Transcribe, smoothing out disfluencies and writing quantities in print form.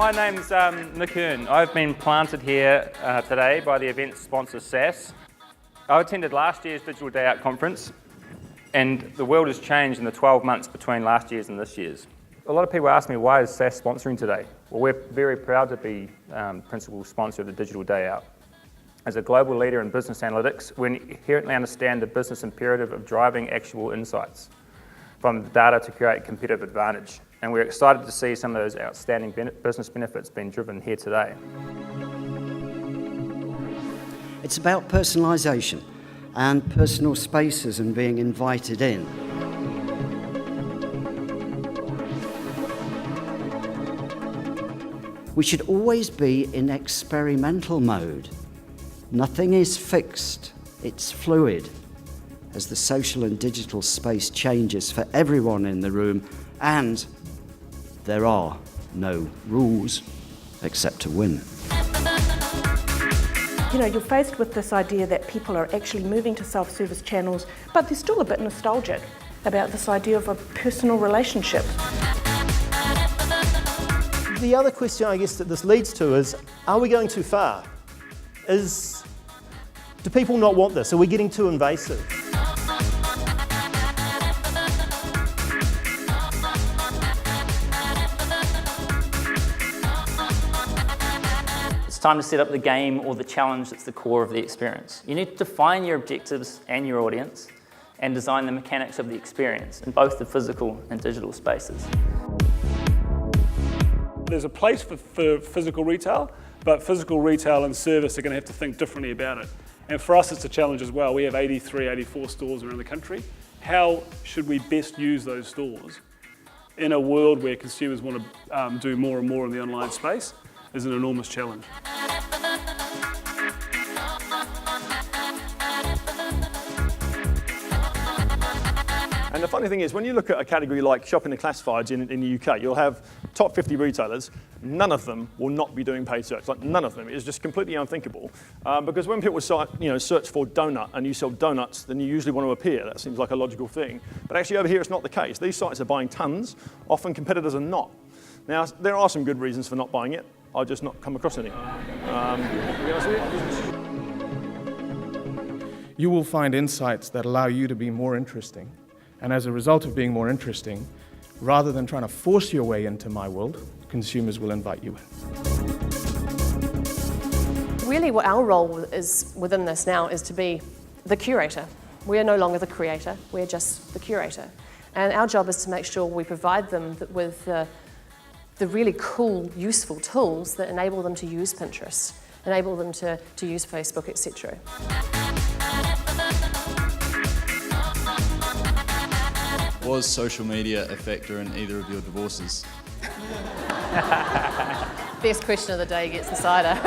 My name's Nick Hearn. I've been planted here today by the event sponsor SAS. I attended last year's Digital Day Out conference, and the world has changed in the 12 months between last year's and this year's. A lot of people ask me, why is SAS sponsoring today? Well, we're very proud to be principal sponsor of the Digital Day Out. As a global leader in business analytics, we inherently understand the business imperative of driving actionable insights from the data to create competitive advantage. And we're excited to see some of those outstanding business benefits being driven here today. It's about personalisation and personal spaces and being invited in. We should always be in experimental mode. Nothing is fixed, it's fluid. As the social and digital space changes for everyone in the room, and there are no rules except to win. You know, you're faced with this idea that people are actually moving to self-service channels, but they're still a bit nostalgic about this idea of a personal relationship. The other question I guess that this leads to is, are we going too far? Do people not want this? Are we getting too invasive? It's time to set up the game or the challenge that's the core of the experience. You need to define your objectives and your audience and design the mechanics of the experience in both the physical and digital spaces. There's a place for physical retail, but physical retail and service are going to have to think differently about it. And for us, it's a challenge as well. We have 83, 84 stores around the country. How should we best use those stores in a world where consumers want to do more and more in the online space is an enormous challenge. And the funny thing is, when you look at a category like shopping and classifieds in the UK, you'll have top 50 retailers. None of them will not be doing paid search. Like, none of them. It's just completely unthinkable. Because when people search for donut and you sell donuts, then you usually want to appear. That seems like a logical thing. But actually over here, it's not the case. These sites are buying tons. Often competitors are not. Now, there are some good reasons for not buying it. I've just not come across any. You will find insights that allow you to be more interesting. And as a result of being more interesting, rather than trying to force your way into my world, consumers will invite you in. Really what our role is within this now is to be the curator. We are no longer the creator, we're just the curator. And our job is to make sure we provide them with the really cool, useful tools that enable them to use Pinterest, enable them to use Facebook, etc. Was social media a factor in either of your divorces? Best question of the day gets the cider.